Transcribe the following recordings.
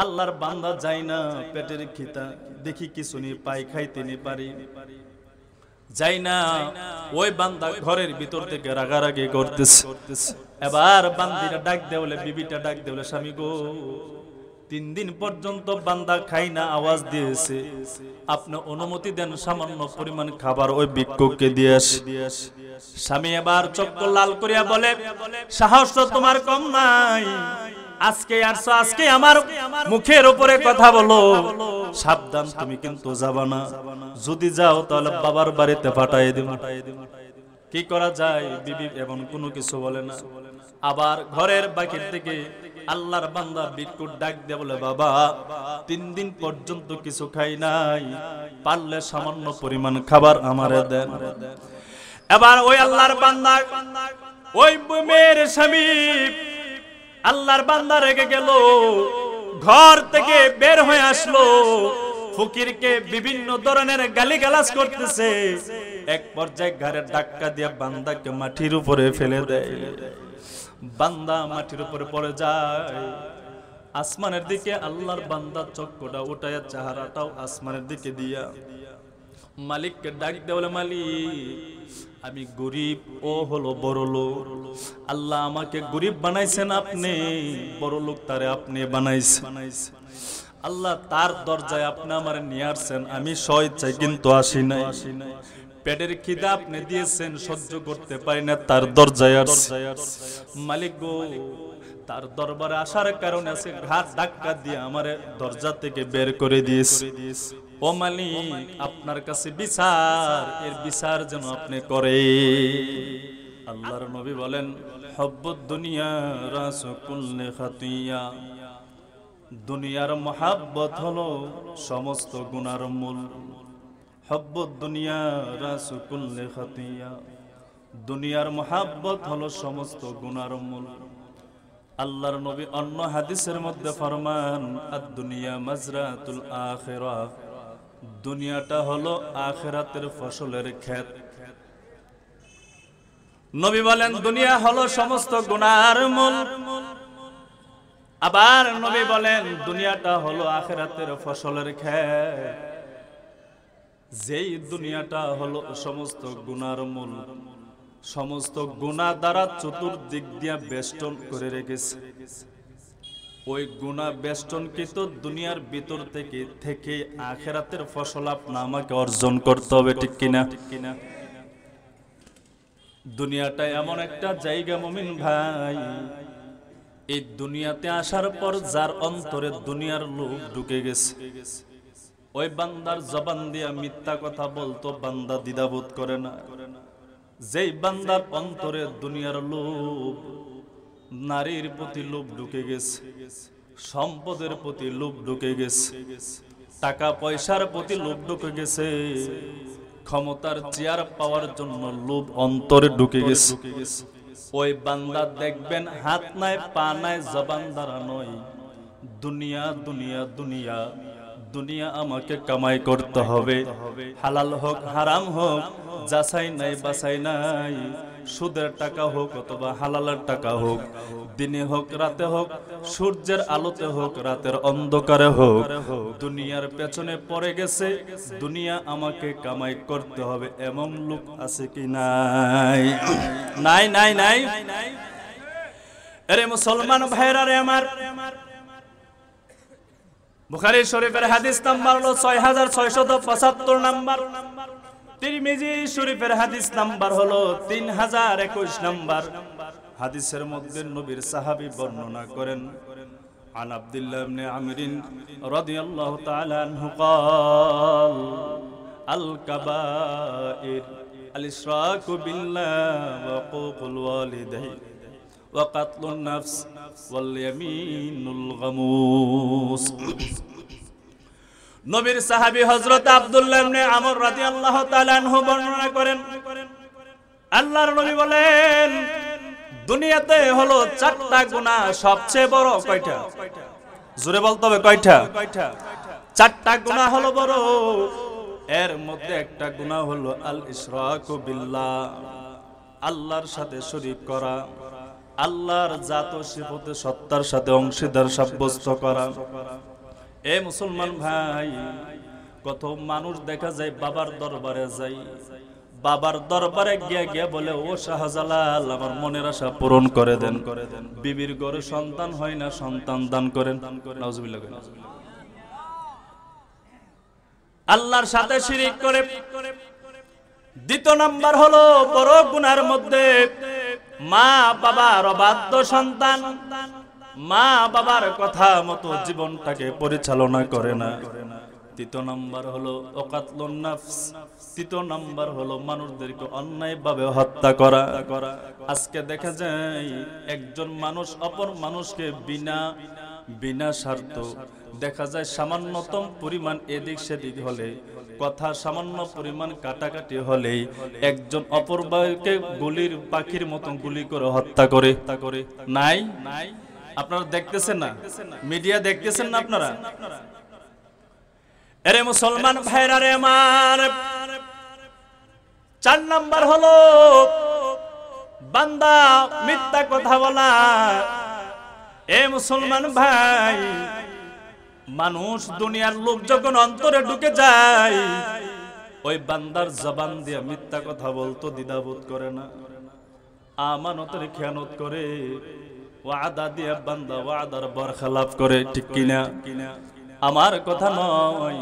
আল্লাহর বান্দা যায় না পেটের খিতা দেখি কিছু নি পাই খাইতে নি পারি যাই না ওই বান্দা ঘরের ভিতর থেকে রাগারাগি করতেছে এবার বান্দিরা ডাক দেওলে বিবিটা ডাক দেওলে স্বামী গো 3 দিন পর্যন্ত বান্দা খাই না আওয়াজ দিয়েছে আপনি অনুমতি দেন সামান্য পরিমাণ খাবার ওই ভিক্ষুককে দিয়ে আসি স্বামী এবার চক্ষু লাল করিয়া বলে সাহস তো তোমার কম নাই আজকে আসছো আজকে আমার মুখের উপরে কথা বলো সাবধান তুমি কিন্তু যাবা না যদি যাও তাহলে বাবার বাড়িতে পাঠিয়ে দেব কি করা যায় বিবি এমন কোনো কিছু বলে না আবার ঘরের বাকির থেকে আল্লাহর বান্দা ভিক্ষুক ডাক দিয়ে বলে বাবা 3 দিন পর্যন্ত কিছু খাই নাই পারলে সামান্য পরিমাণ খাবার আমারে দেন এবার ওই আল্লাহর বান্দা ওই মেয়ের স্বামী আল্লাহর বান্দা রেগে গেল ঘর থেকে বের হয়ে আসলো ফকিরকে বিভিন্ন ধরনের গালিগালাজ করতেছে এক পর্যায়ে ঘাড়ে ধাক্কা দিয়ে বান্দাকে মাটির উপরে ফেলে দেয় বান্দা মাটির উপরে পড়ে যায় আসমানের দিকে আল্লাহর বান্দা চক্ষুটা উঠায়া চেহারাটাও আসমানের দিকে দিয়া মালিককে ডাক দেয় বলে মালিক আমি গরিব ও হলো বড় লোক আল্লাহ আমাকে গরিব বানাইছেন আপনি বড় লোক তারে আপনি বানাইছেন আল্লাহ তার দরজায় আপনি আমারে নিয়ে আসছেন আমি স্বেচ্ছায় কিন্তু আসি নাই পেটের খিদা আপনি দিয়েছেন সহ্য করতে পারি না তার দরজায় আসছি মালিক গো তার দরবারে আসার কারণে আছে ঘাট ধাক্কা দিয়ে আমারে দরজা থেকে বের করে দিয়েছে ও মালিক আপনার কাছে বিচার এর বিচার যেন আপনি করে আল্লাহর নবী বলেন হব্বুদ দুনিয়া রাসু কুল্লি খাতিয়া দুনিয়ার মহাব্বত হলো সমস্ত গুনার মূল হব্বুদ দুনিয়া রাসু কুল্লি খাতিয়া দুনিয়ার মহাব্বত হলো সমস্ত গুনার মূল আল্লাহর নবী অন্য হাদিসের মধ্যে ফরমান আদ-দুনিয়া মাজরাতুল আখিরাহ দুনিয়াটা হলো আখিরাতের ফসলের ক্ষেত নবী বলেন দুনিয়া হলো সমস্ত গুনার মূল আবার নবী বলেন দুনিয়াটা হলো আখিরাতের ফসলের ক্ষেত যেই দুনিয়াটা হলো সমস্ত গুনার মূল সমস্ত গুনাহ দ্বারা চতুর্দিক দিয়া বেষ্টন করে রেখেছে ওই গুনাহ বেষ্টনকৃত দুনিয়ার ভিতর থেকে আখিরাতের ফসল আপনা আমাকে অর্জন করতে হবে ঠিক কিনা দুনিয়াটা এমন একটা জায়গা মুমিন ভাই এই দুনিয়াতে আসার পর যার অন্তরে দুনিয়ার লোভ ঢুকে গেছে ওই বান্দার জবান দিয়া মিথ্যা কথা বলতো বান্দা দ্বিধাবোধ করে না যেই বান্দার অন্তরে দুনিয়ার লোভ নারীর প্রতি লোভ ঢুকে গেছে সম্পদের প্রতি লোভ ঢুকে গেছে টাকা পয়সার প্রতি লোভ ঢুকে গেছে ক্ষমতার চেয়ার পাওয়ার জন্য লোভ অন্তরে ঢুকে গেছে ওই বান্দা দেখবেন হাত নাই পা নাই জবান দ্বারা নয় দুনিয়া দুনিয়া দুনিয়া দুনিয়া আমাকে কামাই করতে হবে হালাল হোক হারাম হোক যাচাই নাই বাছাই নাই সুদের টাকা হোক অথবা হালালের টাকা হোক দিনে হোক রাতে হোক সূর্যের আলোতে হোক রাতের অন্ধকারে হোক দুনিয়ার পেছনে পড়ে গেছে দুনিয়া আমাকে কামাই করতে হবে এমন লোক আছে কি নাই নাই নাই নাই আরে মুসলমান ভাইরা রে আমার বুখারী শরীফের হাদিস নাম্বার হলো 6675 নাম্বার তিরমিজি শরীফের হাদিস নাম্বার হলো 3021 নাম্বার হাদিসের মধ্যে নবীর সাহাবী বর্ণনা করেন আন আব্দুল্লাহ ইবনে আমর রাদিয়াল্লাহু তাআলা আনহু قال الكبائر الاشراك بالله وحقوق الوالدين وقتل النفس واليمين الغموس নবীর সাহাবী হযরত আব্দুল্লাহ ইবনে আমর রাদিয়াল্লাহু তাআলা আনহু বর্ণনা করেন আল্লাহর নবী বলেন দুনিয়াতে হলো 4টা গুনাহ সবচেয়ে বড় কয়টা জোরে বলতে হবে কয়টা 4টা গুনাহ হলো বড় এর মধ্যে একটা গুনাহ হলো আল ইশরাকু বিল্লাহ আল্লাহর সাথে শরীক করা আল্লাহর জাত ও সিফতে সত্তার সাথে অংশীদার সাব্যস্ত করা। এ মুসলমান ভাই, কত মানুষ দেখা যায় বাবার দরবারে যায়, বাবার দরবারে গিয়া গিয়া বলে, ও শাহজালাল আমার মনের আশা পূরণ করে দেন, বিবির ঘরে সন্তান হয় না, সন্তান দান করেন। নাউজুবিল্লাহ। আল্লাহর সাথে শিরিক করে। দ্বিতীয় নাম্বার হলো বড় গুনার মধ্যে মা বাবার অবাধ্য সন্তান, মা বাবার কথা মতো জীবনটাকে পরিচালনা করে না। তৃতীয় নাম্বার হলো ওকাতলুন নাফস, তৃতীয় নাম্বার হলো মানুষদেরকে অন্যায়ভাবে হত্যা করা। আজকে দেখা যায় একজন মানুষ অপর মানুষকে বিনা স্বার্থ, দেখা যায় সামান্যতম পরিমাণ এদিক সেদিক হলে, কথা সামান্য পরিমাণ কাটাকাটি হলেই একজন অপর ভাইকে গুলির পাখির মতো গুলি করে হত্যা করে। নাই আপনারা দেখতেছেন না? মিডিয়া দেখতেছেন না আপনারা? এরে মুসলমান ভাইরা রে আমার, 4 নাম্বার হলো বান্দা মিথ্যা কথা বলা। এ মুসলমান ভাই, মানুষ দুনিয়ার লোক যখন অন্তরে ঢুকে যায়, ওই বান্দার জবান দিয়ে মিথ্যা কথা বলতো দ্বিধাবোধ করে না, আমানতের খেয়ানত করে, ওয়াদা দিয়ে বান্দা ওয়াদার বরখেলাপ করে। ঠিক কিনা? আমার কথা নয়।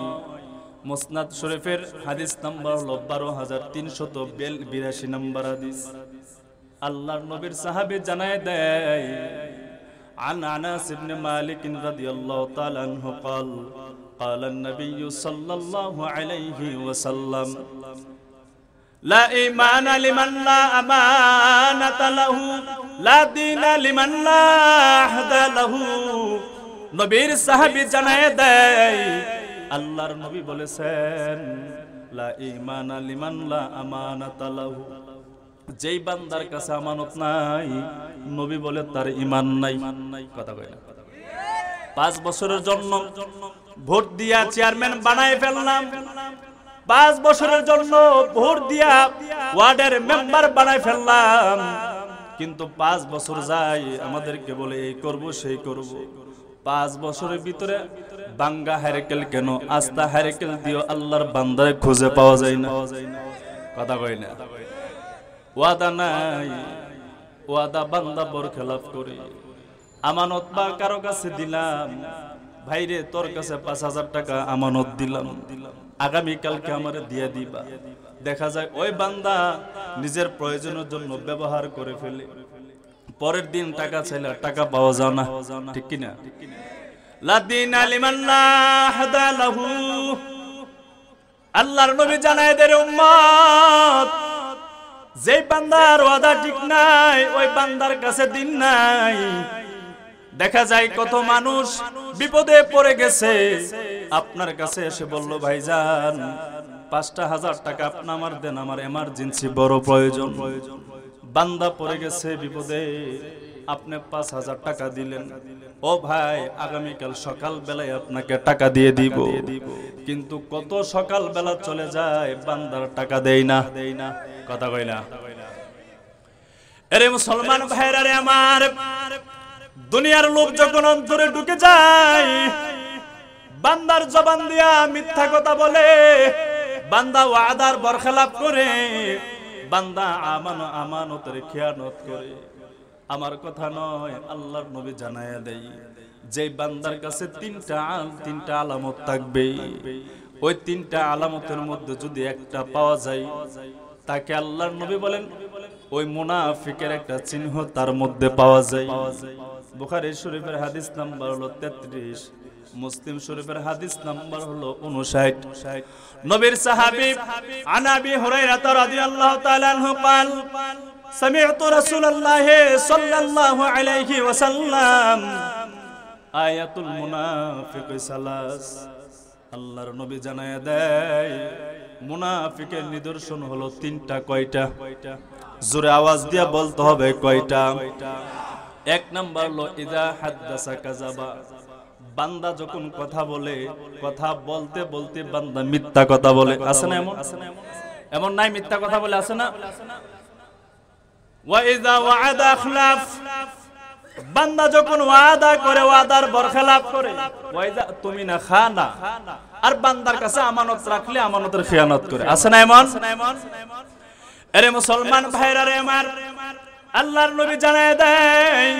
মুসনাদ শরীফের হাদিস নাম্বার হলো 12382 নম্বর হাদিস। আল্লাহর নবীর সাহাবী জানায় দেয়, عن أنس بن مالك رضي الله تعالى عنه قال قال النبي صلى الله عليه وسلم لا إيمان لمن لا أمانة له لا دين لمن لا عهد له। নবীর সাহাবী জানায় দেয়, আল্লাহর নবী বলেছেন, লা ঈমানা লিমান লা আমানাতা লাহু, যেই বান্দার কাছে আমানত নাই, নবী বলে তার ঈমান নাই। কথা কয় না? 5 বছরের জন্য ভোট দিয়া চেয়ারম্যান বানায় ফেললাম, 5 বছরের জন্য ভোট দিয়া ওয়ার্ডের মেম্বার বানায় ফেললাম, কিন্তু 5 বছর যায় আমাদেরকে বলে এই করব সেই করব। 5 বছরের ভিতরে বাঙ্গা হারকেল কেন আস্তা হারকেল দিও আল্লাহর বান্দারে খুঁজে পাওয়া যায় না। কথা কয় না? ওয়াদা নাই, ওয়াদা বান্দা বরখেলাপ করে। আমানত বা কারো কাছে দিলাম, ভাইরে তোর কাছে 5000 টাকা আমানত দিলাম, আগামী কালকে আমারে দিয়ে দিবা। দেখা যায় ওই বান্দা নিজের প্রয়োজনের জন্য ব্যবহার করে ফেলে, পরের দিন টাকা চাইলে টাকা পাওয়া যায় না। ঠিক কিনা? লা দীনা লিমান লা হাদা লাহু। আল্লাহর নবী জানায় দেয়, উম্মত, যেই বান্দার ওয়াদা ঠিক নাই, ওই বান্দার কাছে দিন নাই। দেখা যায় কত মানুষ বিপদে পড়ে গেছে, আপনার কাছে এসে বলল, ভাইজান 5000 টাকা আপনি আমার দেন, আমার এমার্জেন্সি বড় প্রয়োজন। বান্দা পড়ে গেছে বিপদে, আপনি 5000 টাকা দিলেন, ও ভাই আগামীকাল সকাল বেলায় আপনাকে টাকা দিয়ে দিব। কিন্তু কত সকাল বেলা চলে যায়, বান্দার টাকা দেই না। কথা কই না? এরে মুসলমান ভাইরা রে আমার, দুনিয়ার লোক যখন অন্তরে ঢুকে যায়, বান্দার জবান দিয়া মিথ্যা কথা বলে, বান্দা ওয়াদার বরখেলাপ করে, বান্দা আমানতের খেয়ানত করে। আমার কথা নয়, আল্লাহর নবী জানায়া দেয়, যে বান্দার কাছে 3টা আলামত থাকবে, ওই 3টা আলামতের মধ্যে যদি একটা পাওয়া যায়, তাকে আল্লাহর নবী বলেন ওই মুনাফিকের একটা চিহ্ন তার মধ্যে পাওয়া যায়। বুখারী শরীফের হাদিস নাম্বার হলো 33, মুসলিম শরীফের হাদিস নাম্বার হলো 59। নবীর সাহাবী আনাবি হুরায়রা রাদিয়াল্লাহু তাআলা আনহু قال سمعت رسول الله صلى الله عليه وسلم আয়াতুল মুনাফিক সালাস। আল্লাহর নবী জানায়া দেয়, মুনাফিকের নিদর্শন হলো 3টা। কয়টা? জোরে আওয়াজ দিয়া বলতে হবে কয়টা? 1 নাম্বার হলো ইযা হাদাসা কাযাবা, বান্দা যখন কথা বলে, কথা বলতে বলতে বান্দা মিথ্যা কথা বলে। আছে না এমন? এমন নাই মিথ্যা কথা বলে? আছে না? ওয়া ইযা ওয়া'আদা আখলাফ, বান্দা যখন ওয়াদা করে ওয়াদার বরখেলাপ করে, ওয়াইদা তুমি না খানা, আর বান্দার কাছে আমানত রাখলে আমানতের খেয়ানত করে। আছে না এমন? আরে মুসলমান ভাইরা রে আমার, আল্লাহর নবী জানায় দেয়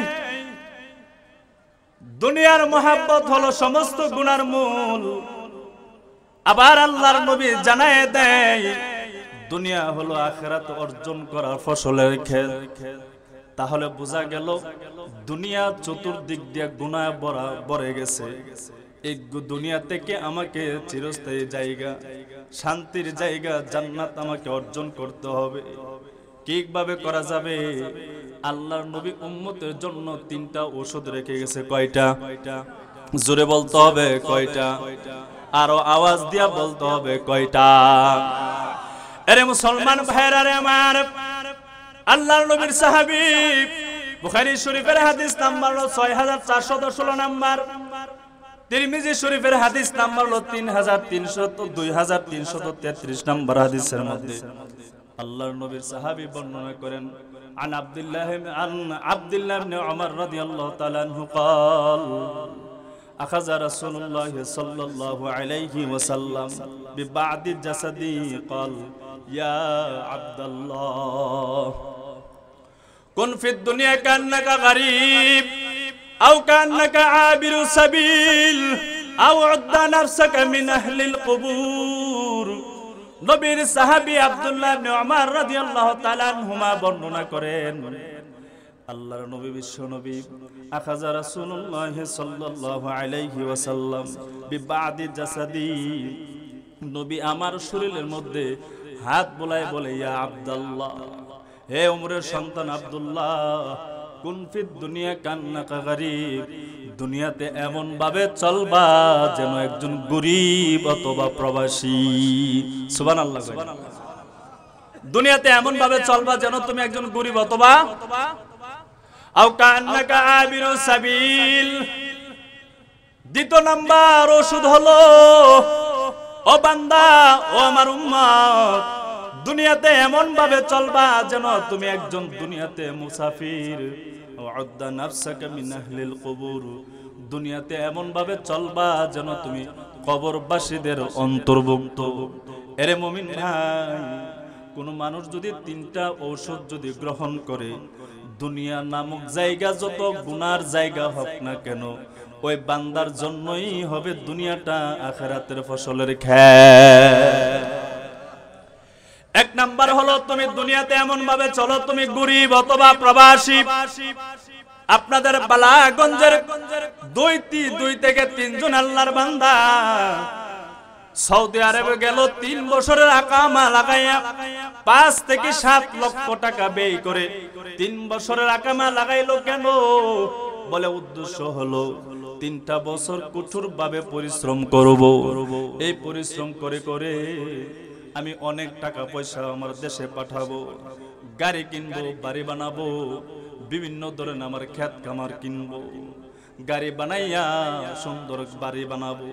দুনিয়ার মহাব্বত হলো সমস্ত গুনার মূল। আবার আল্লাহর নবী জানায় দেয় দুনিয়া হলো আখিরাত অর্জন করার ফসলের ক্ষেত। তাহলে বোঝা গেল দুনিয়া চতুর্দিক দিয়ে গুনাহ ভরে গেছে। এই দুনিয়া থেকে আমাকে চিরস্থায়ী জায়গা, শান্তির জায়গা, জান্নাত আমাকে অর্জন করতে হবে। কিভাবে করা যাবে? আল্লাহর নবী উম্মতের জন্য 3টা ঔষধ রেখে গেছে। কয়টা? জোরে বলতে হবে কয়টা? আরো আওয়াজ দিয়া বলতে হবে কয়টা? আরে মুসলমান ভাইরা রে আমার, আল্লাহর নবীর সাহাবী, বুখারী শরীফের হাদিস নাম্বার 6416 নাম্বার, তিরমিজি শরীফের হাদিস নাম্বার 2333 নাম্বার হাদিসের মধ্যে আল্লাহর নবীর সাহাবী বর্ণনা করেন, আন আব্দুল্লাহ ইবনে উমর রাদিয়াল্লাহু তাআলা আনহু قال أخذ رسول الله صلى الله عليه وسلم ببعض جسدي قال يا عبد الله كن في الدنيا كأنك غريب أو كأنك عابر سبيل أو عد نفسك من أهل القبور। নবীর সাহাবী আব্দুল্লাহ ইবনে উমর রাদিয়াল্লাহু তাআলা আনহুমা বর্ণনা করেন, আল্লাহর নবী বিশ্ব নবী আখাযা রাসূলুল্লাহ সাল্লাল্লাহু আলাইহি ওয়াসাল্লাম বিবাদি জাসাদি, নবী আমার শরীরের মধ্যে হাত বোলায় বলে, ইয়া আব্দুল্লাহ, হে উমরের সন্তান আব্দুল্লাহ, কুন ফিদ দুনিয়া কান্নাকা গরীব, দুনিয়াতে এমন ভাবে চলবা যেন একজন গরীব অথবা প্রবাসী। সুবহানাল্লাহ। দুনিয়াতে এমন ভাবে চলবা যেন তুমি একজন গরীব অথবা আও কান্নাকা আবিরু সাবিল। দ্বিতীয় নাম্বার ওষুধ হলো, ও বান্দা, ও আমার উম্মত, দুনিয়াতে এমন ভাবে চলবা যেন তুমি একজন দুনিয়াতে মুসাফির। ওয়াদ্দা নাফসাকা মিন আহলিল কুবুর, দুনিয়াতে এমন ভাবে চলবা যেন তুমি কবরবাসীদের অন্তর্ভুক্ত। এরে মুমিন ভাই, কোন মানুষ যদি 3টা ঔষধ যদি গ্রহণ করে, দুনিয়া নামক জায়গা যত গুনার জায়গা হোক না কেন, ওই বান্দার জন্যই হবে দুনিয়াটা আখিরাতের ফসলের ক্ষেত। 1 নাম্বার হলো তুমি দুনিয়াতে এমন ভাবে চলো তুমি গরীব অথবা প্রবাসী। আপনাদের বালাগঞ্জের 2 থেকে 3 জন আল্লাহর বান্দা সৌদি আরবে গেল, 3 বছরের আকামা লাগাইয়া 5 থেকে 7 লক্ষ টাকা ব্যয় করে 3 বছরের আকামা লাগাইলো। কেন? বলে উদ্দেশ্য হলো 3টা বছর কঠোর ভাবে পরিশ্রম করব। এই পরিশ্রম করে করে আমি অনেক টাকা পয়সা আমার দেশে পাঠাবো, গাড়ি কিনবো, বাড়ি বানাবো, বিভিন্ন ধরনের আমার ক্ষেত খামার কিনবো, গাড়ি বানাইয়া সুন্দর বাড়ি বানাবো,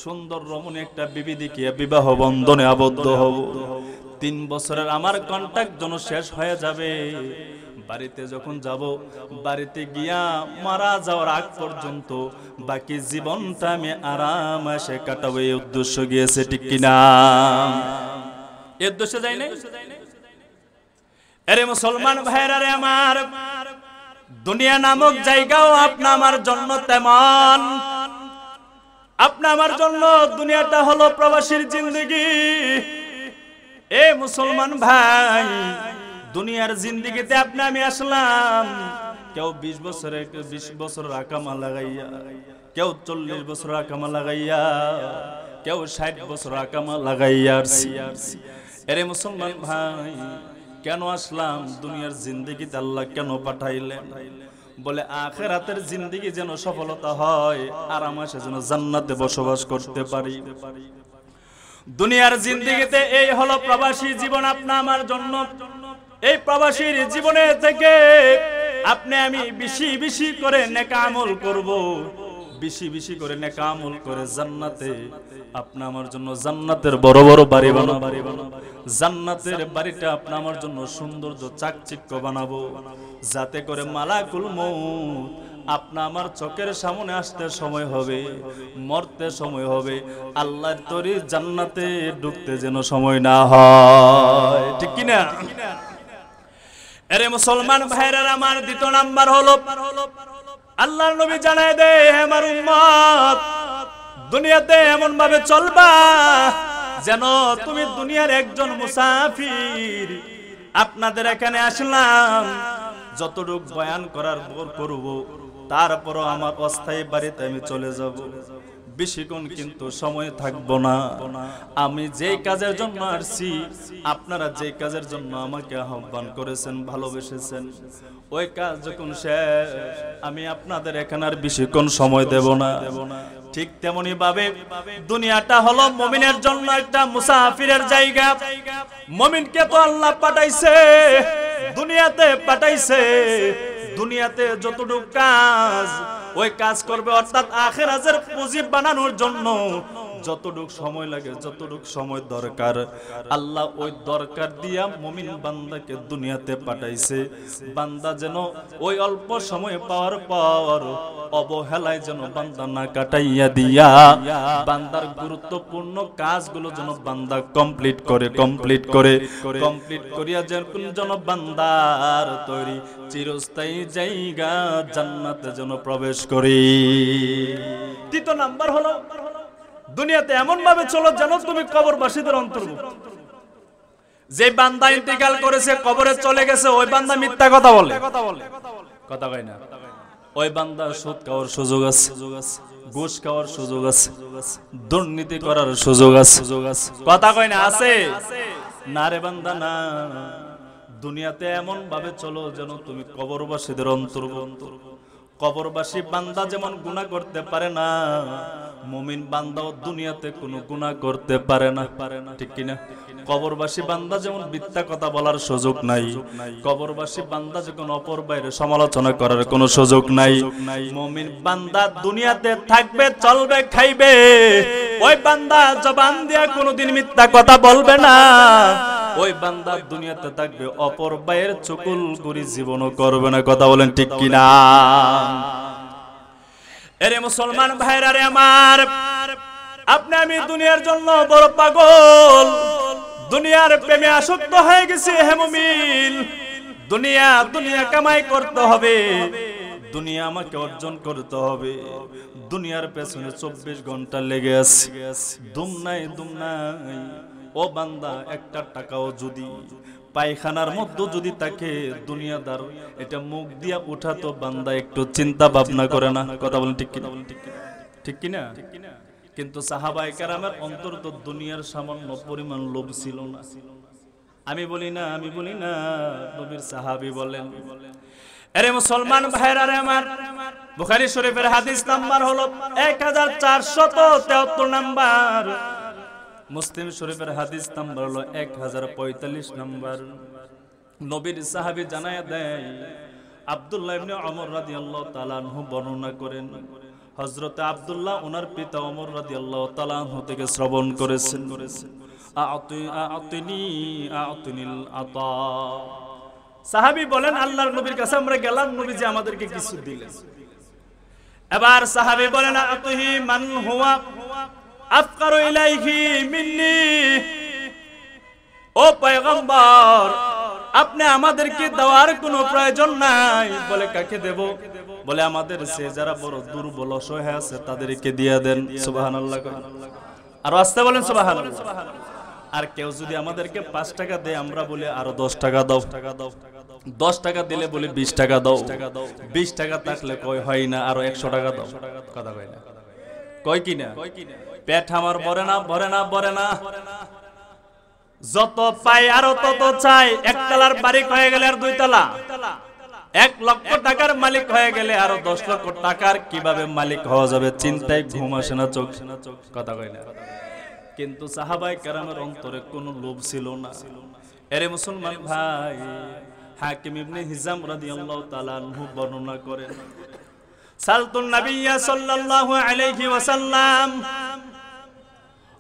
সুন্দর রমণী একটা বিবি দেখিয়া বিবাহ বন্ধনে আবদ্ধ হব। 3 বছরের আমার কন্ট্রাক্ট যেন শেষ হয়ে যাবে। বাড়িতে যখন যাব, বাড়িতে গিয়া মারা যাওয়ার আগ পর্যন্ত বাকি জীবনটা আমি আরামে কাটাবো, এই উদ্দেশ্য গিয়েছে, ঠিক কিনা? এর উদ্দেশ্যে যাই নাই? আরে মুসলমান ভাইরা রে আমার, দুনিয়া নামক জায়গাও আপনা আমার জন্য তেমন। আপনা আমার জন্য দুনিয়াটা হলো প্রবাসীর জিন্দেগি। এ মুসলমান ভাই, দুনিয়ার জিন্দেগিতে আপনি আমি আসলাম, কেউ 20 বছরের আকামা লাগাইয়া, কেউ 40 বছরের আকামা লাগাইয়া, কেউ 60 বছর আকামা লাগাইয়া আসছি। এরে মুসলমান ভাই, কেন আসলাম? দুনিয়ার জিন্দেগিতে আল্লাহ কেন পাঠাইলেন? বলে আখিরাতের জিন্দেগি যেন সফলতা হয়, আরামে যেন জান্নাতে বসবাস করতে পারি। দুনিয়ার জিন্দেগিতে এই হলো প্রবাসী জীবন আপনা আমার জন্য। এই প্রবাসীর জীবনে থেকে আপনি আমি বেশি বেশি করে নেক আমল করব, বেশি বেশি করে নেক আমল করে জান্নাতে আপনি আমার জন্য জান্নাতের বড় বড় বাড়ি বানাবো, জান্নাতের বাড়িটা আপনি আমার জন্য সৌন্দর্য চাকচিক্য বানাবো, যাতে করে মালাকুল মউত আপনা আমার চোখের সামনে আসতে সময় হবে, মরতে সময় হবে, আল্লাহর তরি জান্নাতে ঢুকতে যেন সময় না হয়। ঠিক কি না? আরে মুসলমান ভাইরা আমার, দ্বিতীয় নাম্বার হলো আল্লাহর নবী জানায় দেয়, হে আমার উম্মত, দুনিয়াতে এমন ভাবে চলবা যেন তুমি দুনিয়ার একজন মুসাফির। আপনাদের এখানে আসলাম, যতটুকু বয়ান করার পর করব, তারপরও আমার অস্থায়ী বাড়িতে আমি চলে যাব, বেশিক্ষণ কিন্তু সময় থাকবো না। আমি যেই কাজের জন্য আসছি, আপনারা যেই কাজের জন্য আমাকে আহ্বান করেছেন, ভালোবেসেছেন, ওই কাজ যখন শেষ, আমি আপনাদের এখানে আর বেশিক্ষণ সময় দেব না। ঠিক তেমনি ভাবে দুনিয়াটা হলো মুমিনের জন্য একটা মুসাফিরের জায়গা। মুমিনকে তো আল্লাহ পাঠাইছে, দুনিয়াতে পাঠাইছে, দুনিয়াতে যতটুকু কাজ ওই কাজ করবে, অর্থাৎ আখিরাতের পুঁজি বানানোর জন্য যতটুকু সময় লাগে, যতটুকু সময় দরকার, আল্লাহ ওই দরকার দিয়া মুমিন বান্দাকে দুনিয়াতে পাঠাইছে। বান্দা যেন ওই অল্প সময় পাওয়ার পর অবহেলায় যেন বান্দা না কাটাইয়া দিয়া বান্দার গুরুত্বপূর্ণ কাজগুলো যেন বান্দা কমপ্লিট করিয়া যেন বান্দার তৈরি চিরস্থায়ী জায়গা জান্নাতে যেন প্রবেশ করি। দ্বিতীয় নাম্বার হলো দুনিয়াতে এমন ভাবে চলো যেন তুমি কবরবাসীদের অন্তর্ভুক্ত। যে বান্দা ইন্তেকাল করেছে, কবরে চলে গেছে, ওই বান্দা মিথ্যা কথা বলে, কথা কয় না, ওই বান্দা সুদ খাওয়ার সুযোগ আছে, ঘুষ খাওয়ার সুযোগ আছে, দুর্নীতি করার সুযোগ আছে, কথা কয় না, আছে না রে বান্দা না। দুনিয়াতে এমন ভাবে চলো যেন তুমি কবরবাসীদের অন্তর্ভুক্ত। কবরবাসী বান্দা যেমন গুনাহ করতে পারে না, মুমিন বান্দাও দুনিয়াতে কোনো গুনাহ করতে পারে না, ঠিক কিনা? কবরবাসী বান্দা যেমন মিথ্যা কথা বলার সুযোগ নাই, কবরবাসী বান্দা যখন অপর বাইরে সমালোচনা করার কোনো সুযোগ নাই। মুমিন বান্দা দুনিয়াতে থাকবে, চলবে, খাইবে, ওই বান্দা জবান দিয়া কোনোদিন মিথ্যা কথা বলবে না। ওই বান্দা দুনিয়াতে থাকবে, অপর বাইরের চকুল করি জীবনও করবে না, কথা বলেন ঠিক কিনা? এরে মুসলমান ভাইরা রে আমার, আপনি আমি দুনিয়ার জন্য বড় পাগল, দুনিয়ার প্রেমে আসক্ত হয়ে গেছি। হে মুমিন, দুনিয়া দুনিয়া কামাই করতে হবে, দুনিয়া আমাকে অর্জন করতে হবে, দুনিয়ার পেছনে 24 ঘন্টা লেগে আছে, দুম নাই। ও বান্দা, একটা টাকাও যদি পায়খানার মধ্যে যদি তাকে দুনিয়াদার এটা মুখ দিয়া উঠাতো, বান্দা একটু চিন্তা ভাবনা করে না, কথা বলেন ঠিক কিনা? ঠিক কিনা? কিন্তু সাহাবায়ে কেরামের অন্তর তো দুনিয়ার সামান্য পরিমাণ লোভ ছিল না। আমি বলি না, নবীর সাহাবী বলেন। আরে মুসলমান ভাইরা রে আমার, বুখারী শরীফের হাদিস নাম্বার হলো 1473 নাম্বার, মুসলিম শরীফের হাদিস নাম্বার হলো 1045 নাম্বার। নবীর সাহাবী জানায়া দেয়, আব্দুল্লাহ ইবনে ওমর রাদিয়াল্লাহু তাআলা আনহু বর্ণনা করেন, হযরতে আব্দুল্লাহ ওনার পিতা ওমর রাদিয়াল্লাহু তাআলা আনহু থেকে শ্রবণ করেছেন, আতিনিল আতা। সাহাবী বলেন, আল্লাহর নবীর কাছে আমরা গেলাম, নবীজি আমাদেরকে কিছু দিলেন। এবার সাহাবী বলেন, আতিহি মান হুয়া আফকারু ইলাইহি মিন্নি। ও পয়গম্বর, আপনি আমাদেরকে দেওয়ার কোনো প্রয়োজন নাই। বলে, কাকে দেব? বলে, আমাদের সে যারা বড় দুর্বল অসহায় আছে তাদেরকে দিয়ে দেন। সুবহানাল্লাহ। আর আস্তে বলেন সুবহানাল্লাহ। আর কেউ যদি আমাদেরকে 5 টাকা দেয়, আমরা বলি আরো 10 টাকা দাও। 10 টাকা দিলে বলি 20 টাকা দাও। 20 টাকা থাকলে কই হয় না, আরো 100 টাকা দাও, কথা কয় না, কয় কি না? পেট আমার ভরে না, যত পাই আরো তত চাই। 1 তলার বাড়ি হয়ে গেলে আর 2 তলা, 1 লক্ষ টাকার মালিক হয়ে গেলে আরো 10 লক্ষ টাকার কিভাবে মালিক হওয়া যাবে, চিন্তায় ঘুম আসে না, চোখ, কথা কয় না। কিন্তু সাহাবায়ে কেরামের অন্তরে কোনো লোভ ছিল না। এরে মুসলমান ভাই, হাকিম ইবনে হিজাম রাদিয়াল্লাহু তাআলা আনহু বর্ণনা করেন, সালতুন নবিয়্যা সাল্লাল্লাহু আলাইহি ওয়াসাল্লাম,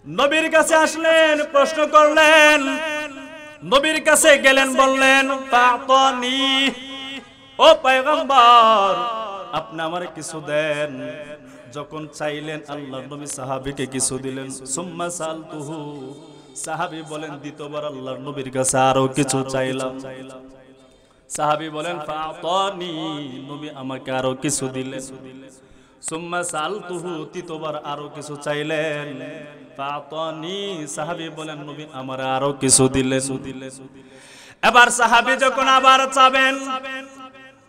নবীর কাছে আসলেন, প্রশ্ন করলেন, নবীর কাছে গেলেন, বললেন ফাতানি, ও পয়গম্বর আপনি আমারে কিছু দেন। যখন চাইলেন আল্লাহর নবী সাহাবীকে কিছু দিলেন। সুম্মা সালতুহু, সাহাবী বলেন দ্বিতীয়বার আল্লাহর নবীর কাছে আরো কিছু চাইলাম। সাহাবী বলেন ফাতানি, নবী আমাকে আরো কিছু দিলেন। সুম্মা সালতুহু, তৃতীয়বার আরো কিছু চাইলেন। ফাতানি, সাহাবী বলেন নবী আমার আরো কিছু দিলেন। এবার সাহাবী যখন আবার চাবেন,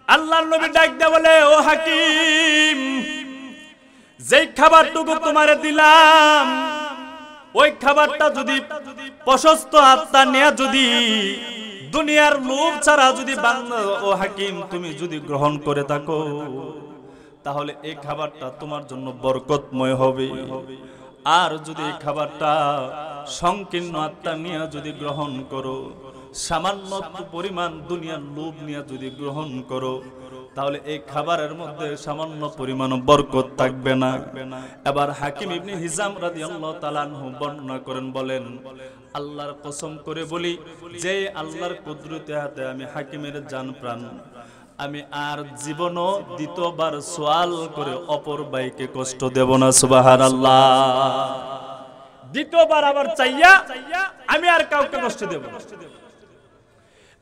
আল্লাহর নবী ডাক দিয়ে বলে, ও হাকিম, যেই খাবারটুকু তোমারে দিলাম ওই খাবারটা যদি প্রশস্ত আত্মা নিয়ে যদি দুনিয়ার লোভ ছাড়া যদি বান্দা, ও হাকিম তুমি যদি গ্রহণ করে থাকো তাহলে এই খাবারটা তোমার জন্য বরকতময় হবে। আর যদি এই খাবারটা সংকীর্ণ আত্মা নিয়ে যদি গ্রহণ করো, সামান্য পরিমাণ দুনিয়ার লোভ নিয়ে যদি গ্রহণ করো, তাহলে এই খাবারের মধ্যে সামান্য পরিমাণ বরকত থাকবে না। এবার হাকিম ইবনে হিজাম রাদিয়াল্লাহু তাআলা আনহু বর্ণনা করেন, বলেন আল্লাহর কসম করে বলি, যে আল্লাহর কুদরতে হাতে আমি হাকিমের জান প্রাণ, আমি আর জীবনও দ্বিতীয়বার সওয়াল করে অপর ভাইকে কষ্ট দেব না। সুবহানাল্লাহ। দ্বিতীয়বার আবার চাইয়া আমি আর কাউকে কষ্ট দেব না।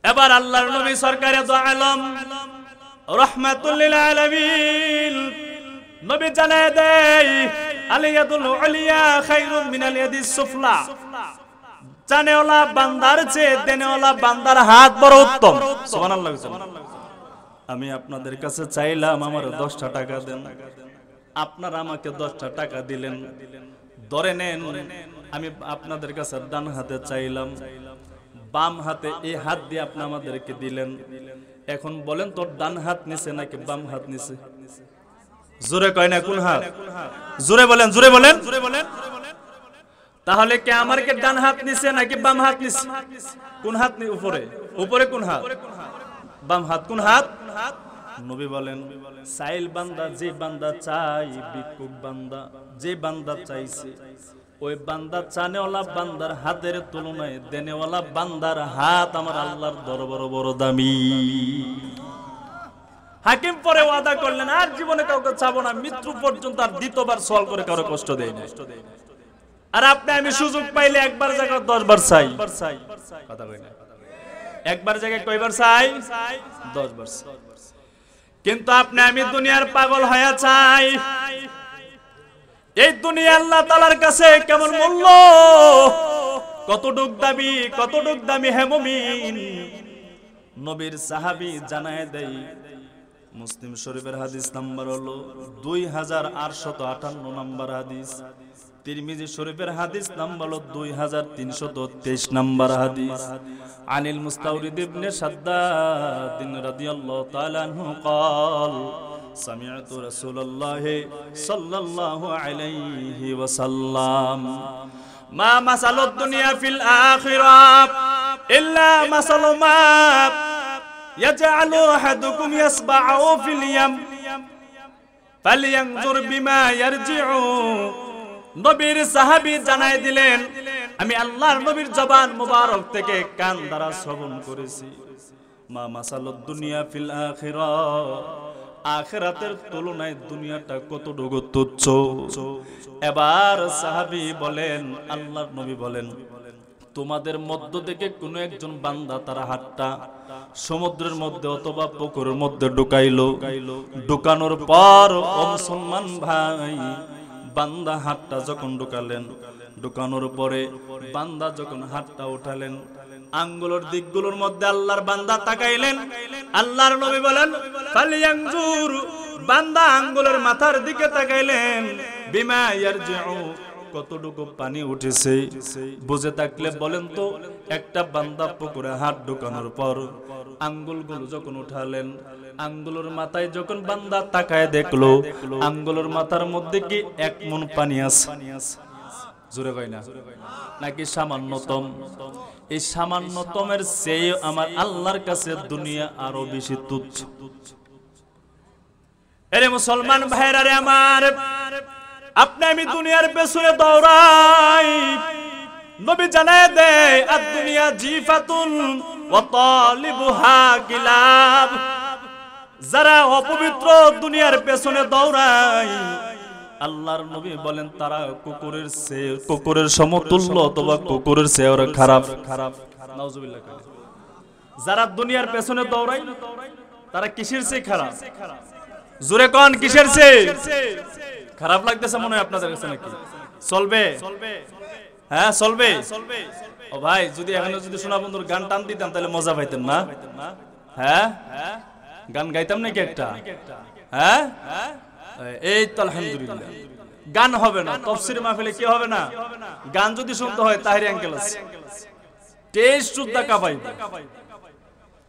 এবার আল্লাহর নবী সরকারে দু আলম রাহমাতুল লিল আলামিন নবী জানায় দেয়, আলিয়াতুল উলিয়া খায়রুম মিনাল ইয়াদিস সুফলা, জানেওয়ালা বান্দার চেয়ে দেনেওয়ালা বান্দার হাত বড় উত্তম। সুবহানাল্লাহ। আমি আপনাদের কাছে চাইলাম আমার 10টা টাকা দেন, আপনারা আমাকে 10টা টাকা দিলেন। ধরে নেন আমি আপনাদের কাছে ডান হাতে চাইলাম, বাম হাতে এই হাত দিয়ে আপনি আমাদেরকে দিলেন। এখন বলেন তো ডান হাত নিছে নাকি বাম হাত নিছে? জোরে কয় না কোন হাত? জোরে বলেন, জোরে বলেন। তাহলে কে আমার কে ডান হাত নিছে নাকি বাম হাত নিছে? কোন হাত? উপরে, উপরে কোন হাত? বাম হাত। কোন হাত? নবী বলেন সাইল বান্দা, যে বান্দা চাই, ভিক্ষুক বান্দা যে বান্দা চাইছে, ওই বান্দা চানেওয়ালা বান্দার হাতের তুলনায় দেনেওয়ালা বান্দার হাত আমার আল্লাহর দরবারে বড় দামি। হাকিম পরে ওয়াদা করলেন আর জীবনে কাউকে চাবো না, মৃত্যু পর্যন্ত আর দ্বিতীয়বার সওয়াল করে কারো কষ্ট দেই না। আর আপনি আমি সুযোগ পাইলে একবার জায়গায় 10 বার চাই। কথা কই না? একবার জায়গায় কয়বার চাই? 10 বার। কিন্তু আপনি আমি দুনিয়ার পাগল হয়ে চাই। এই দুনিয়া আল্লাহ তাআলার কাছে কেমন মূল্য, কতটুক দামি, কতটুক দামি। হে মুমিন, নবীর সাহাবী জানায় দেয়, মুসলিম শরীফের হাদিস নাম্বার হলো 2858 নাম্বার হাদিস, তিরমিজি শরীফের হাদিস নাম্বার হলো 2323 নাম্বার হাদিস। আনিল মুস্তাওরিদ ইবনে শাদ্দাদ রাদিয়াল্লাহু তাআলা আনহু قال سمعت رسول الله صلى الله عليه وسلم ما مثل الدنيا في الآخرة إلا مثل ما يجعل أحدكم يصبعه في اليم فلينظر بما يرجع। নবীর সাহাবী জানায় দিলেন, আমি আল্লাহর নবীর জবান মুবারক থেকে কান দ্বারা শ্রবণ করেছি, মা মাসালুদ দুনিয়া ফিল আখিরাহ, আখিরাতের তুলনায় দুনিয়াটা কতটুকু তুচ্ছ। এবার সাহাবী বলেন, আল্লাহর নবী বলেন, তোমাদের মধ্য থেকে কোনো একজন বান্দা তার হাতটা সমুদ্রের মধ্যে অথবা পুকুরের মধ্যে ঢুকাইলো, ঢুকানোর পর ও মুসলমান ভাই, বান্দা হাতটা যখন ঢুকালেন, ঢুকানোর পরে বান্দা যখন হাতটা উঠালেন, আঙ্গুলের দিকগুলোর মধ্যে আল্লাহর বান্দা তাকাইলেন। আল্লাহর নবী বলেন ফালিয়ানজুর, বান্দা আঙ্গুলের মাথার দিকে তাকাইলেন, বিমা ইয়ারজিউ, কতটুকু পানি উঠেছে। বুঝে থাকলে বলেন তো, একটা বান্দা পুকুরে হাত ঢুকানোর পর আঙ্গুলগুলো যখন উঠালেন, আঙ্গুলের মাথায় যখন বান্দা তাকায় দেখলো, আঙ্গুলের মাথার মধ্যে কি 1 মণ পানি আছে? জোরে কয় না? নাকি সামান্যতম? এই সামান্যতমের চেয়ে আমার আল্লাহর কাছে দুনিয়া আরো বেশি তুচ্ছ। এরে মুসলমান ভাইরা রে আমার, আপনি আমি দুনিয়ার পেছনে দৌড়াই, নবী জানায় দেয় আদ-দুনিয়া জিফাতুন ওয়া তালিবুহা কিলাব। যারা অপবিত্র দুনিয়ার পেছনে দৌড়ায়, আল্লাহর নবী বলেন তারা কুকুরের সমতুল্য অথবা কুকুরের চেয়ে ওরা খারাপ। নাউজুবিল্লাহ। যারা দুনিয়ার পেছনে দৌড়ায় তারা কিসের চেয়ে খারাপ? জোরে কোন কিসের চেয়ে খারাপ? লাগতেছে মনে হয় আপনাদের কাছে নাকি? চলবে? হ্যাঁ চলবে। ও ভাই, যদি এখানে যদি সোনা বন্ধুর গান টান দিতাম তাহলে মজা পাইতেন না? হ্যাঁ, গান গাইতাম নাকি একটা? হ্যাঁ, এই তো আলহামদুলিল্লাহ। গান হবে না তাফসীর মাহফিলে, কি হবে না? গান যদি শুনতে হয় তাহিরি আঙ্কেল আছে, টেস্ট সুদ্ধা কাপাই।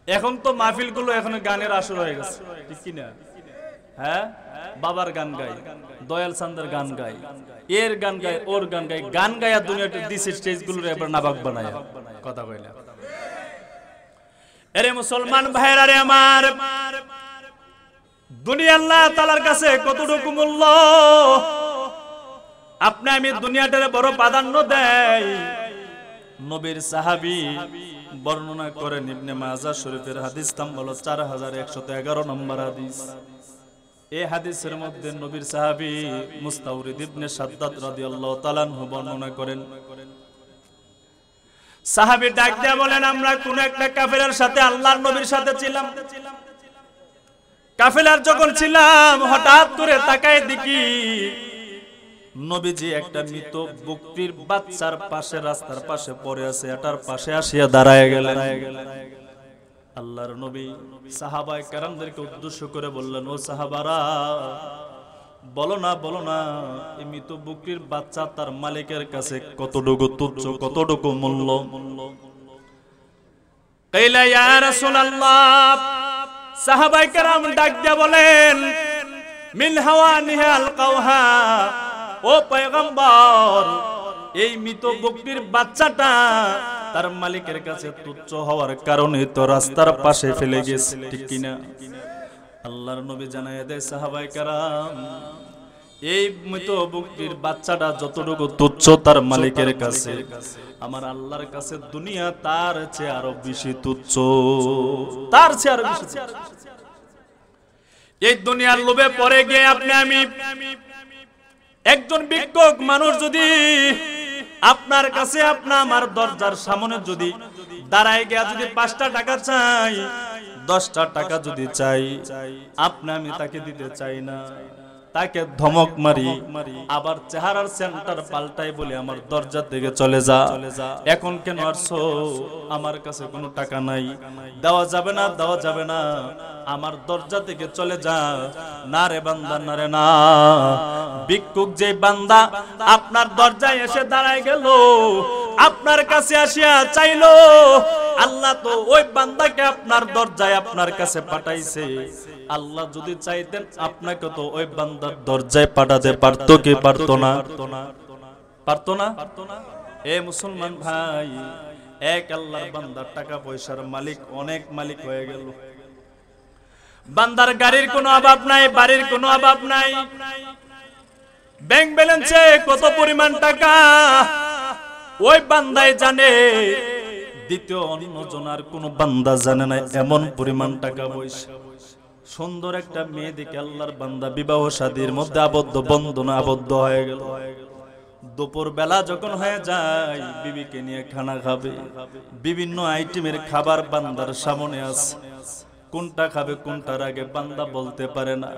এখন তো মাহফিল গুলো এখন গানের আসর হয়ে গেছে, ঠিক কি না? হ্যাঁ, বাবার গান গাই, দয়াল চান্দের গান গাই, এর গান গাই, ওর গান গাই, গান গায়া দুনিয়াতে দিছে স্টেজ গুলো এবার নাবাক বানায়। কথা কইলা। এরে মুসলমান ভাইরা রে আমার, দুনিয়া আল্লাহ তাআলার কাছে কতটুকু মূল্য, আপনি আমি দুনিয়াটারে বড় প্রাধান্য দেয়। নবীর সাহাবী বর্ণনা করেন, ইবনে মাজাহ শরীফের হাদিস নম্বর 4111 নম্বর হাদিস। এই হাদিসের মধ্যে নবীর সাহাবী মুস্তাওরিদ ইবনে শাদ্দাদ রাদিয়াল্লাহু তাআলা আনহু বর্ণনা করেন, সাহাবী ডাক দিয়ে বলেন, আমরা কোন একটা কাফেলার সাথে আল্লাহর নবীর সাথে ছিলাম। কাফেলার যখন ছিলাম, হঠাৎ করে তাকায় দেখি নবীজি একটা মৃত বকরির বাচ্চার পাশে, রাস্তার পাশে পড়ে আছে, এটার পাশে আসিয়া দাঁড়ায় গেলেন। আল্লাহর নবী সাহাবায়ে কেরামদেরকে উদ্দেশ্য করে বললেন, ও সাহাবারা, বলো না এই মৃত বকরির বাচ্চা তার মালিকের কাছে কতটুকু তুচ্ছ, কতটুকু মূল্য? কাইলা ইয়া রাসূলুল্লাহ, সাহাবায়ে কেরাম ডাক দিয়া বলেন, মিন হাওয়ানিহা আলকাওহা, ও পয়গম্বর, এই মৃত বকরির বাচ্চাটা তার মালিকের কাছে তুচ্ছ হওয়ার কারণে তো রাস্তার পাশে ফেলে গেছে, ঠিক কিনা? আল্লাহর নবী জানায় দেয়, সাহাবায়ে কেরাম, এই মৃত বকরির বাচ্চাটা যতটুকু তুচ্ছ তার মালিকের কাছে, আমার আল্লাহর কাছে দুনিয়া তার চেয়ে আরো বেশি তুচ্ছ, তার চেয়ে আরো বেশি। এই দুনিয়ার লোভে পড়ে গিয়ে আপনি আমি, একজন ভিক্ষুক মানুষ যদি আপনার কাছে, আপনার আমার দরজার সামনে যদি দাঁড়ায় গিয়া যদি 5টা টাকা চাই, 10টা টাকা যদি চাই, আপনি আমি তাকে দিতে চাই না, তাকে ধমক মারি, আবার চেহারার সেন্টার পাল্টাই বলে আমার দরজা থেকে চলে যা, এখন কেন আসছো, আমার কাছে কোনো টাকা নাই, দেওয়া যাবে না, দেওয়া যাবে না, আমার দরজা থেকে চলে যা। না রে বান্দা, না রে না। ভিক্ষুক যে বান্দা আপনার দরজায় এসে দাঁড়ায় গেল, আপনার কাছে আসিয়া চাইলো, আল্লাহ তো ওই বান্দাকে আপনার দরজায় আপনার কাছে পাঠাইছে। আল্লাহ যদি চাইতেন আপনাকে তো ওই বান্দার দরজায় পাঠাতে পারতো কি পারতো না? পারতো না? এ মুসলমান ভাই, এক আল্লাহর বান্দার টাকা পয়সার মালিক, অনেক মালিক হয়ে গেল। বান্দার গাড়ির কোনো অভাব নাই, বাড়ির কোনো অভাব নাই, ব্যাংক ব্যালেন্সে কত পরিমাণ টাকা ওই বান্দাই জানে, দ্বিতীয় অন্য জনার কোন বান্দা জানে না, এমন পরিমাণ টাকা পয়সা। সুন্দর একটা মেয়ে দেখে আল্লাহর বান্দা বিবাহ শাদীর মধ্যে আবদ্ধ, বন্ধনে আবদ্ধ হয়ে গেল। দুপুর বেলা যখন হয়ে যায়, বিবিকে নিয়ে খানা খাবে, বিভিন্ন আইটেমের খাবার বান্দার সামনে আছে, কোনটা খাবে কোনটার আগে বান্দা বলতে পারে না।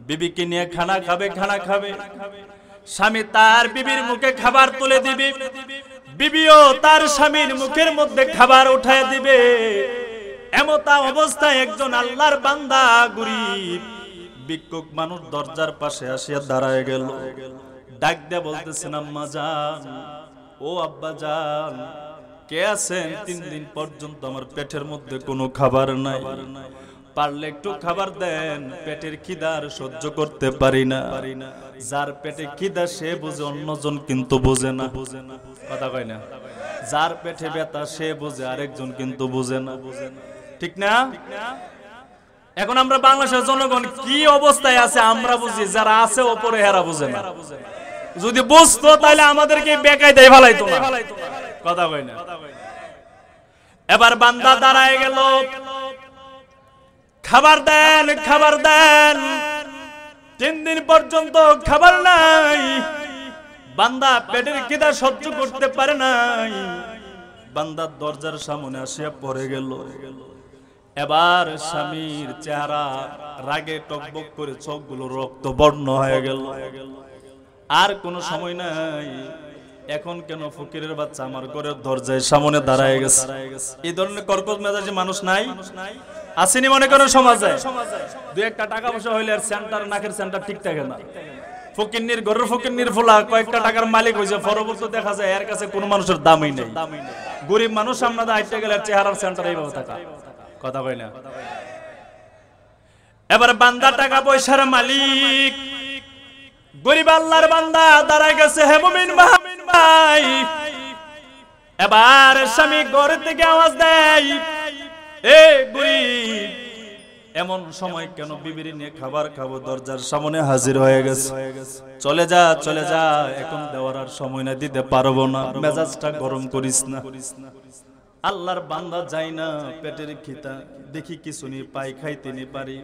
বিবিকে নিয়ে খানা খাবে, স্বামী তার বিবির মুখে খাবার তুলে দিবে, বিবিও তার স্বামীর মুখের মধ্যে খাবার উঠায় দিবে। এমতা অবস্থায় একজন আল্লাহর বান্দা, গরীব ভিক্ষুক মানুষ দরজার পাশে আসিয়া দাঁড়ায় গেল। ডাক দিয়ে বলতেছেন, আম্মা জান, ও আব্বা জান, কে আছেন? 3 দিন পর্যন্ত আমার পেটের মধ্যে কোনো খাবার নাই, পারলে একটু খাবার দেন, পেটের খিদার সহ্য করতে পারি না। যার পেটে খিদা সে বুঝে, অন্যজন কিন্তু বুঝে না। কথা কয় না? যার পেটে ব্যথা সে বুঝে, আরেকজন কিন্তু বুঝে না, ঠিক না? এখন আমরা বাংলাদেশের জনগণ কি অবস্থায় আছে আমরা বুঝি, যারা আছে ওপরে হেরা বুঝে না। যদি বুঝতো তাহলে আমাদেরকে বেকায় দেয় ভালাইতো না, কথা কই না। এবার বান্দা দাঁড়ায় গেল, খাবার দেন খাবার দেন, 3 দিন পর্যন্ত খাবার নাই। বান্দা পেটের খিদা সহ্য করতে পারে নাই, বান্দা দরজার সামনে আসিয়া পড়ে গেল। এবার স্বামীর চেহারা রাগে টকবক করে, চোখগুলো রক্ত বর্ণ হয়ে গেল। আর কোনো সময় নাই, এখন কেন ফকিরের বাচ্চা আমার ঘরের দরজায় সামনে দাঁড়ায় গেছে। এই ধরনের কর্কশ মেজাজি মানুষ নাই, আসেনি মনে করেন সমাজে। 2-1 টাকা পয়সা হইলে আর সেন্টার, নাকের সেন্টার ঠিক থাকে না। ফকিরনির ঘরের ফকিরনির ফুলা কয়েকটা টাকার মালিক হয়েছে, পরবর্তী দেখা যায় এর কাছে কোনো মানুষের দামই নেই। গরিব মানুষ সামনে আইতে গেলে চেহারার সেন্টার এইভাবে থাকা, কথা কই না। এবার বান্দা টাকা পয়সার মালিক, গরিব আল্লাহর বান্দা দাঁড়ায় গেছে। হে মুমিন ভাই, এবার স্বামী ঘর থেকে আওয়াজ দেয়, এ গরিব, এমন সময় কেন বিবির নিয়ে খাবার খাবো, দরজার সামনে হাজির হয়ে গেছে। চলে যা চলে যা, এখন দেওয়ার আর সময় না, দিতে পারবো না, মেজাজটা গরম করিস না। আল্লাহর বান্দা যায় না, পেটের খিদা দেখি কিছু নি পাই, খাইতে নি পারি,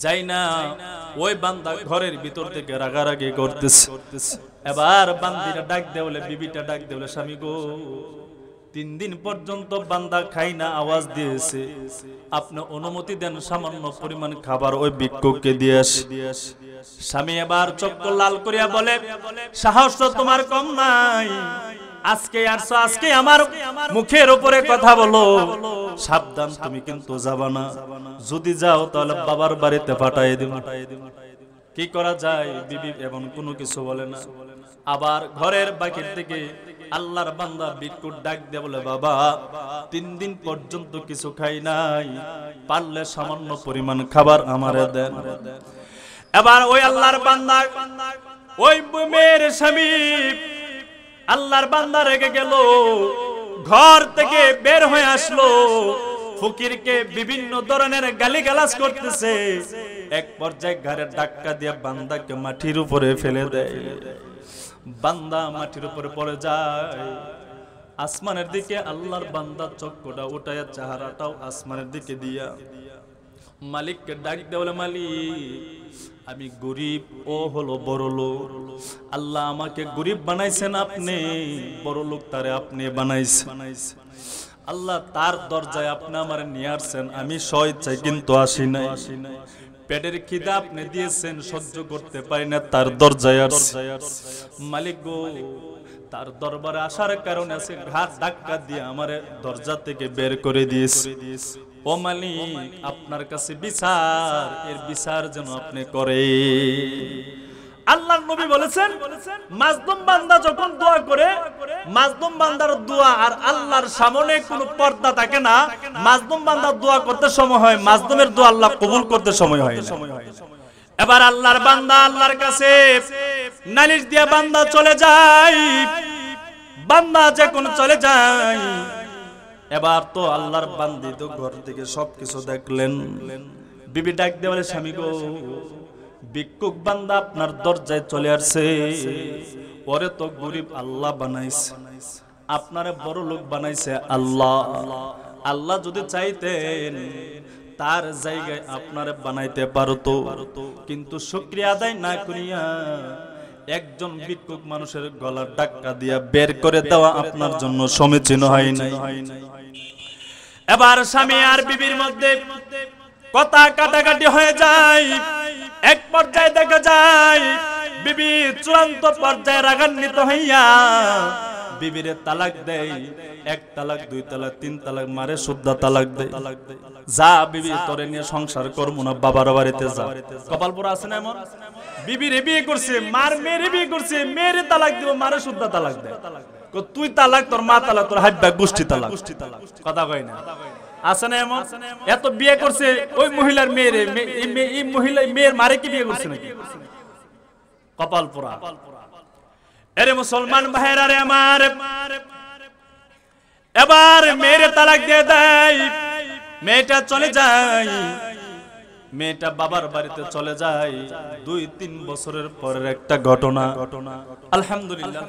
যাই না। ওই বান্দা ঘরের ভিতর থেকে রাগারাগি করতেছে। এবার বান্দিরা ডাক দেওলে, বিবিটা ডাক দেওলে, স্বামী গো, 3 দিন পর্যন্ত বান্দা খাই না, আওয়াজ দিয়েছে, আপনি অনুমতি দেন সামান্য পরিমাণ খাবার ওই ভিক্ষুককে দিয়ে আসি। স্বামী এবার চক্ষু লাল করিয়া বলে, সাহস তো তোমার কম নাই, আজকে আসছো, আজকে আমার মুখের উপরে কথা বলো, সাবধান তুমি কিন্তু যাবা না, যদি যাও তাহলে বাবার বাড়িতে পাঠাই দিব। কি করা যায়? বিবি এমন কোনো কিছু বলে না। আবার ঘরের বাকির থেকে আল্লাহর বান্দা ভিক্ষুক ডাক দিয়ে বলে, বাবা 3 দিন পর্যন্ত কিছু খাই নাই, পারলে সামান্য পরিমাণ খাবার আমারে দেন। এবার ওই আল্লাহর বান্দা, ওই মেয়ের স্বামী আল্লাহর বান্দা রেগে গেল, ঘর থেকে বের হয়ে আসলো, ফকিরকে বিভিন্ন ধরনের গালিগালাজ করতেছে। এক পর্যায়ে ঘরের ধাক্কা দিয়ে বান্দাকে মাটির উপরে ফেলে দেয়। বান্দা মাটির উপরে পড়ে যায়। আসমানের দিকে আল্লাহর বান্দা চক্ষুটা উঠায়া, চেহারাটাও আসমানের দিকে দিয়া মালিককে ডাক দেয়, বলে, মালিক আমি গরিব, ও হলো বড় লোক, আল্লাহ আমাকে গরিব বানাইছেন আপনি, বড় লোক তারে আপনি বানাইছেন। আল্লাহ তার দরজায় আপনি আমার নিয়ে আসছেন, আমি স্বেচ্ছায় কিন্তু আসি নাই। পেটের খিদা আপনি দিয়েছেন, সহ্য করতে পারি না, তার দরজায় আসছি। মালিক গো, তার দরবারে আসার কারণে আছে, ঘাট ধাক্কা দিয়ে আমার দরজা থেকে বের করে দিয়েছে। ও মালিক, আপনার কাছে বিচার, এর বিচার যেন আপনি করে। আল্লাহর নবী বলেছেন, মাজলুম বান্দা যখন দোয়া করে, মাজলুম বান্দার দোয়া আর আল্লাহর সামনে কোনো পর্দা থাকে না। মাজলুম বান্দা দোয়া করতে সময় হয়, মাজলুমের দোয়া আল্লাহ কবুল করতে সময় হয় না। এবার আল্লাহর বান্দা আল্লাহর কাছে নালিশ দিয়া বান্দা চলে যায়, বান্দা যখন চলে যায়, এবার তো আল্লাহর বান্দি তো ঘর থেকে সবকিছু দেখলেন। বিবি ডাক দিয়ে বলে, স্বামী গো, ভিক্ষুক বান্দা আপনার দরজায় চলে আসছে, ওরে তো গরিব আল্লাহ বানাইছে, আপনারে বড় লোক বানাইছে আল্লাহ। আল্লাহ যদি চাইতেন তার জায়গায় আপনারে বানাইতে পারতো, কিন্তু শুকরিয়া আদায় না করিয়া একজন ভিক্ষুক মানুষের গলার ধাক্কা দিয়া বের করে দেওয়া আপনার জন্য সমীচীন হয় নাই। এবার স্বামী আর বিবির মধ্যে কথা কাটাকাটি হয়ে যায়। এক পর্যায়ে দেখা যায় বিবি চূড়ান্ত পর্যায়ে রাগান্বিত হইয়া বিবিরে তালাক দেয়। 1 তালাক, 2 তালাক, 3 তালাক মারে, শুদ্ধা তালাক দেয়। যা বিবি, তোরে নিয়ে সংসার করবো না, বাবার বাড়িতে যা। কপাল পোড়া আছে না এমন? বিবিরে বিয়ে করছে, মার মেয়েরে বিয়ে করছে, মেয়েরে তালাক দিব, মারে শুদ্ধা তালাক দেয়। তুই তালাক, তোর মা তালাক, তোর হাইব্যাক গোষ্ঠী তালাক, কথা কয় না? আছে না এমন? এত বিয়ে করছে ওই মহিলার মেয়েরে, এই মহিলা মেয়ের মারে কি বিয়ে করছে নাকি? কপাল পোড়া। এরে মুসলমান ভাইরা রে আমার, এবার মেয়েরে তালাক দিয়ে দেয়। মেয়েটা চলে যায়, মেয়েটা বাবার বাড়িতে চলে যায়। 2-3 বছরের পরের একটা ঘটনা। আলহামদুলিল্লাহ।